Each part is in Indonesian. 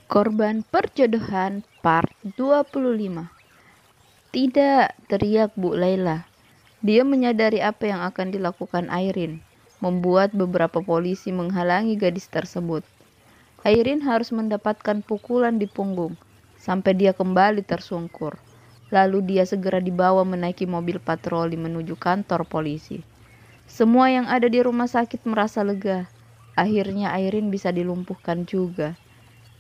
Korban perjodohan part 25. Tidak, teriak Bu Laila. Dia menyadari apa yang akan dilakukan Airin, membuat beberapa polisi menghalangi gadis tersebut. Airin harus mendapatkan pukulan di punggung, sampai dia kembali tersungkur. Lalu dia segera dibawa menaiki mobil patroli menuju kantor polisi. Semua yang ada di rumah sakit merasa lega. Akhirnya Airin bisa dilumpuhkan juga.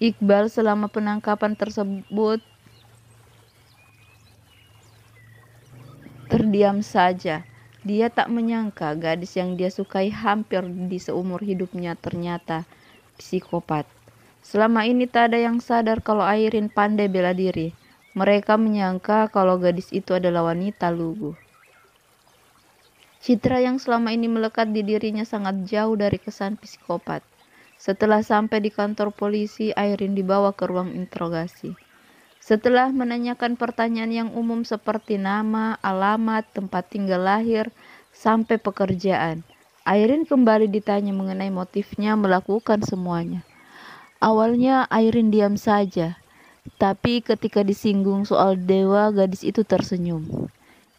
Iqbal selama penangkapan tersebut terdiam saja. Dia tak menyangka gadis yang dia sukai hampir di seumur hidupnya ternyata psikopat. Selama ini tak ada yang sadar kalau Airin pandai bela diri. Mereka menyangka kalau gadis itu adalah wanita lugu. Citra yang selama ini melekat di dirinya sangat jauh dari kesan psikopat. Setelah sampai di kantor polisi, Airin dibawa ke ruang interogasi. Setelah menanyakan pertanyaan yang umum seperti nama, alamat, tempat tinggal lahir, sampai pekerjaan, Airin kembali ditanya mengenai motifnya melakukan semuanya. Awalnya Airin diam saja, tapi ketika disinggung soal dewa, gadis itu tersenyum.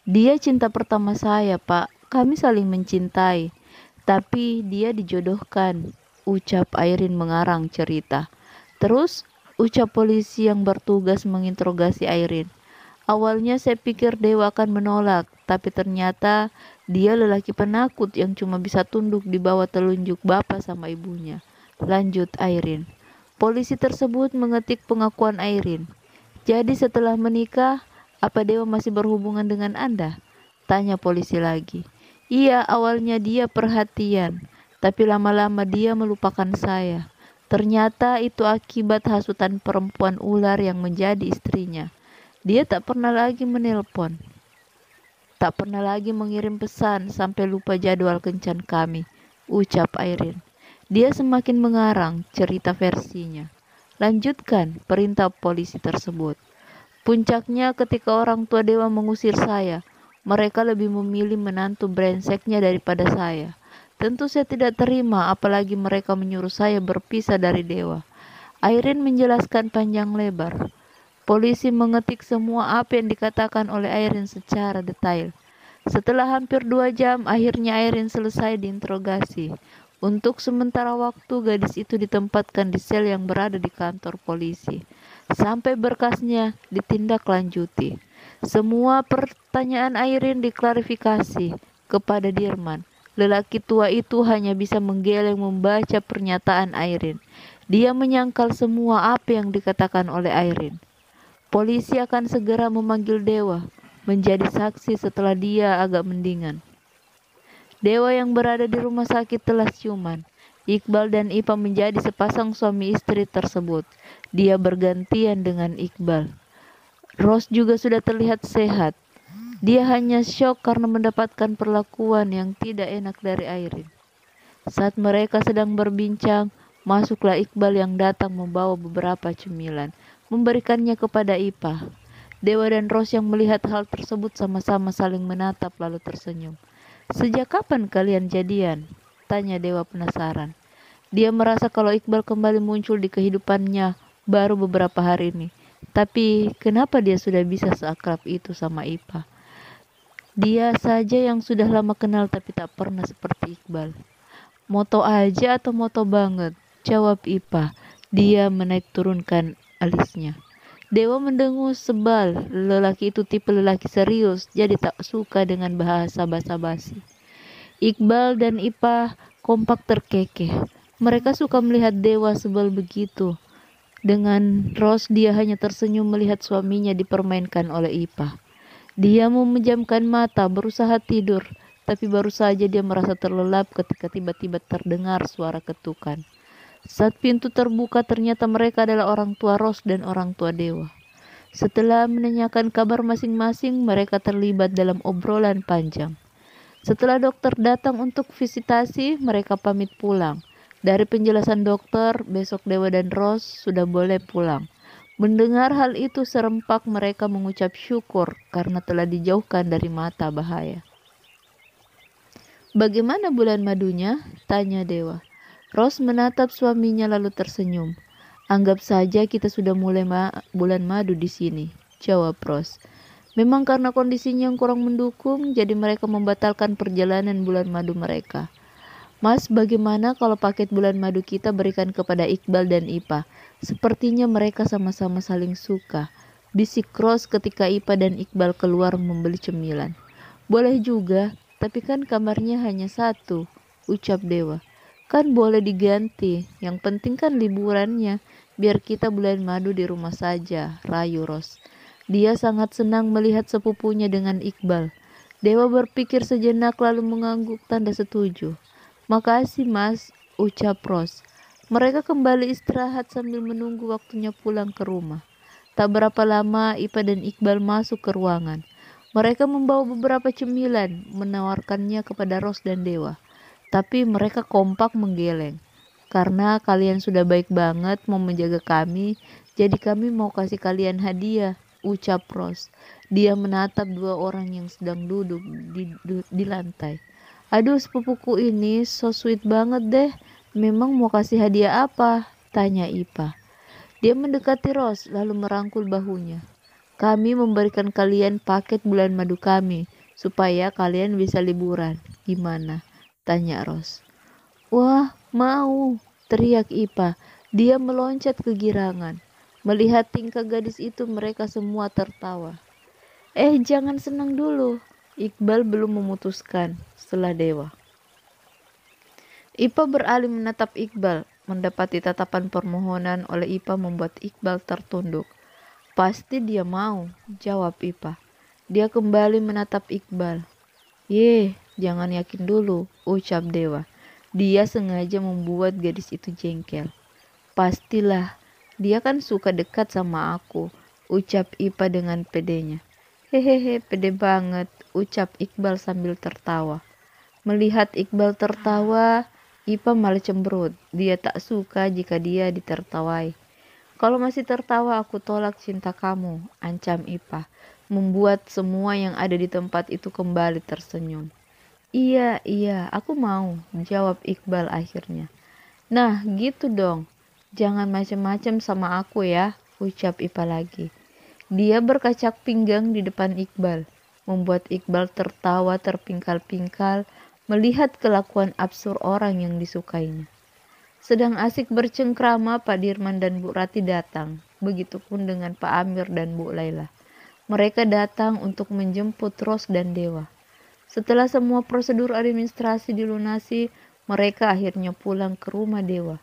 Dia cinta pertama saya, Pak. Kami saling mencintai, tapi dia dijodohkan, ucap Airin mengarang cerita. Terus ucap polisi yang bertugas menginterogasi Airin. Awalnya saya pikir Dewa akan menolak, tapi ternyata dia lelaki penakut yang cuma bisa tunduk di bawah telunjuk bapak sama ibunya. Lanjut Airin. Polisi tersebut mengetik pengakuan Airin. Jadi setelah menikah, apa Dewa masih berhubungan dengan Anda? Tanya polisi lagi. Iya, awalnya dia perhatian, tapi lama-lama dia melupakan saya. Ternyata itu akibat hasutan perempuan ular yang menjadi istrinya. Dia tak pernah lagi menelpon, tak pernah lagi mengirim pesan sampai lupa jadwal kencan kami, ucap Airin. Dia semakin mengarang cerita versinya. Lanjutkan, perintah polisi tersebut. Puncaknya ketika orang tua Dewa mengusir saya, mereka lebih memilih menantu brengseknya daripada saya. Tentu saya tidak terima, apalagi mereka menyuruh saya berpisah dari Dewa. Airin menjelaskan panjang lebar. Polisi mengetik semua apa yang dikatakan oleh Airin secara detail. Setelah hampir 2 jam, akhirnya Airin selesai diinterogasi. Untuk sementara waktu, gadis itu ditempatkan di sel yang berada di kantor polisi, sampai berkasnya ditindaklanjuti. Semua pertanyaan Airin diklarifikasi kepada Dirman. Lelaki tua itu hanya bisa menggeleng membaca pernyataan Airin. Dia menyangkal semua apa yang dikatakan oleh Airin. Polisi akan segera memanggil Dewa menjadi saksi setelah dia agak mendingan. Dewa yang berada di rumah sakit telah siuman. Iqbal dan Ipa menjadi sepasang suami istri tersebut. Dia bergantian dengan Iqbal. Ros juga sudah terlihat sehat. Dia hanya syok karena mendapatkan perlakuan yang tidak enak dari Airin. Saat mereka sedang berbincang, masuklah Iqbal yang datang membawa beberapa cemilan, memberikannya kepada Ipa. Dewa dan Ros yang melihat hal tersebut sama-sama saling menatap lalu tersenyum. Sejak kapan kalian jadian? Tanya Dewa penasaran. Dia merasa kalau Iqbal kembali muncul di kehidupannya baru beberapa hari ini. Tapi kenapa dia sudah bisa seakrab itu sama Ipa? Dia saja yang sudah lama kenal tapi tak pernah seperti Iqbal. Moto aja atau moto banget? Jawab Ipa. Dia menaik turunkan alisnya. Dewa mendengus sebal. Lelaki itu tipe lelaki serius, jadi tak suka dengan bahasa basa-basi. Iqbal dan Ipa kompak terkekeh. Mereka suka melihat Dewa sebal begitu. Dengan Ros dia hanya tersenyum melihat suaminya dipermainkan oleh Ipa. Dia memejamkan mata berusaha tidur, tapi baru saja dia merasa terlelap ketika tiba-tiba terdengar suara ketukan. Saat pintu terbuka ternyata mereka adalah orang tua Ros dan orang tua Dewa. Setelah menanyakan kabar masing-masing, mereka terlibat dalam obrolan panjang. Setelah dokter datang untuk visitasi, mereka pamit pulang. Dari penjelasan dokter, besok Dewa dan Ros sudah boleh pulang. Mendengar hal itu serempak mereka mengucap syukur karena telah dijauhkan dari mata bahaya. Bagaimana bulan madunya? Tanya Dewa. Ros menatap suaminya lalu tersenyum. Anggap saja kita sudah mulai bulan madu di sini, jawab Ros. Memang karena kondisinya yang kurang mendukung, jadi mereka membatalkan perjalanan bulan madu mereka. Mas, bagaimana kalau paket bulan madu kita berikan kepada Iqbal dan Ipa? Sepertinya mereka sama-sama saling suka. Bisik Ros ketika Ipa dan Iqbal keluar membeli cemilan. Boleh juga, tapi kan kamarnya hanya satu, ucap Dewa. Kan boleh diganti, yang penting kan liburannya. Biar kita bulan madu di rumah saja, rayu Ros. Dia sangat senang melihat sepupunya dengan Iqbal. Dewa berpikir sejenak lalu mengangguk tanda setuju. Makasih mas, ucap Ros. Mereka kembali istirahat sambil menunggu waktunya pulang ke rumah. Tak berapa lama Ipa dan Iqbal masuk ke ruangan. Mereka membawa beberapa cemilan, menawarkannya kepada Ros dan Dewa. Tapi mereka kompak menggeleng. Karena kalian sudah baik banget mau menjaga kami, jadi kami mau kasih kalian hadiah, ucap Ros. Dia menatap dua orang yang sedang duduk di lantai. Aduh, sepupuku ini so sweet banget deh. Memang mau kasih hadiah apa? Tanya Ipa. Dia mendekati Ros lalu merangkul bahunya. Kami memberikan kalian paket bulan madu kami, supaya kalian bisa liburan. Gimana? Tanya Ros. Wah, mau, teriak Ipa. Dia meloncat kegirangan. Melihat tingkah gadis itu mereka semua tertawa. Jangan senang dulu. Iqbal belum memutuskan setelah Dewa. Ipa beralih menatap Iqbal. Mendapati tatapan permohonan oleh Ipa membuat Iqbal tertunduk. Pasti dia mau, jawab Ipa. Dia kembali menatap Iqbal. Jangan yakin dulu, ucap Dewa. Dia sengaja membuat gadis itu jengkel. Pastilah, dia kan suka dekat sama aku, ucap Ipa dengan pedenya. Hehehe, pede banget, ucap Iqbal sambil tertawa. Melihat Iqbal tertawa, Ipa malah cemberut. Dia tak suka jika dia ditertawai. Kalau masih tertawa aku tolak cinta kamu, ancam Ipa, membuat semua yang ada di tempat itu kembali tersenyum. Iya, aku mau, jawab Iqbal akhirnya. Nah, gitu dong. Jangan macem-macem sama aku ya, ucap Ipa lagi. Dia berkacak pinggang di depan Iqbal, membuat Iqbal tertawa terpingkal-pingkal melihat kelakuan absurd orang yang disukainya. Sedang asik bercengkrama, Pak Dirman dan Bu Rati datang. Begitupun dengan Pak Amir dan Bu Laila. Mereka datang untuk menjemput Ros dan Dewa. Setelah semua prosedur administrasi dilunasi, mereka akhirnya pulang ke rumah Dewa.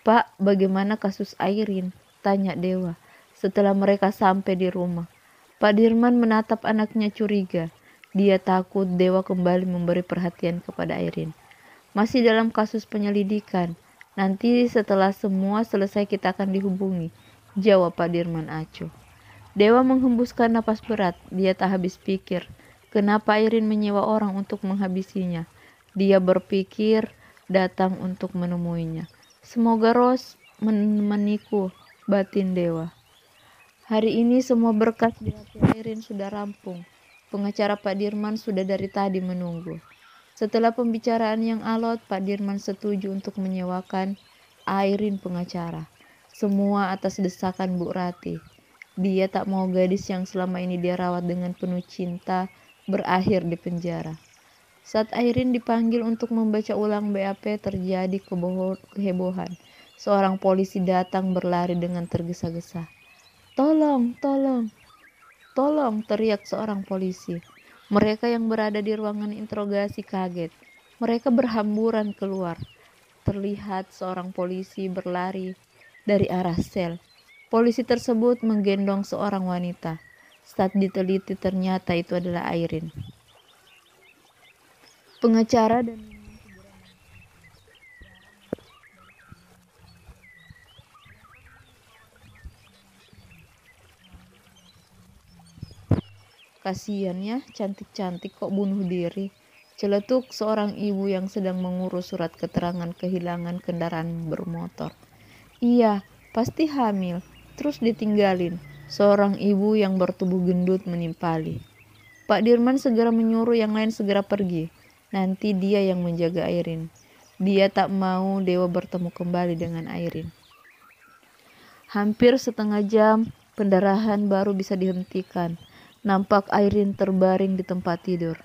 Pak, bagaimana kasus Airin? Tanya Dewa setelah mereka sampai di rumah. Pak Dirman menatap anaknya curiga. Dia takut Dewa kembali memberi perhatian kepada Airin. Masih dalam kasus penyelidikan. Nanti setelah semua selesai kita akan dihubungi, jawab Pak Dirman acuh. Dewa menghembuskan napas berat. Dia tak habis pikir. Kenapa Airin menyewa orang untuk menghabisinya? Dia berpikir datang untuk menemuinya. Semoga Ros menemaniku, batin Dewa. Hari ini semua berkas di hati Airin sudah rampung. Pengacara Pak Dirman sudah dari tadi menunggu. Setelah pembicaraan yang alot, Pak Dirman setuju untuk menyewakan Airin pengacara. Semua atas desakan Bu Rati. Dia tak mau gadis yang selama ini dia rawat dengan penuh cinta berakhir di penjara. Saat Airin dipanggil untuk membaca ulang BAP, terjadi kehebohan. Seorang polisi datang berlari dengan tergesa-gesa. Tolong, tolong, tolong, teriak seorang polisi. Mereka yang berada di ruangan interogasi kaget. Mereka berhamburan keluar. Terlihat seorang polisi berlari dari arah sel. Polisi tersebut menggendong seorang wanita. Saat diteliti ternyata itu adalah Airin. Pengacara dan kasihan ya, cantik-cantik kok bunuh diri. Celetuk seorang ibu yang sedang mengurus surat keterangan kehilangan kendaraan bermotor. Iya, pasti hamil, terus ditinggalin. Seorang ibu yang bertubuh gendut menimpali. Pak Dirman segera menyuruh yang lain segera pergi. Nanti dia yang menjaga Airin. Dia tak mau Dewa bertemu kembali dengan Airin. Hampir setengah jam, pendarahan baru bisa dihentikan. Nampak Airin terbaring di tempat tidur.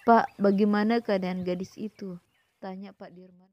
"Pak, bagaimana keadaan gadis itu?" tanya Pak Dirman.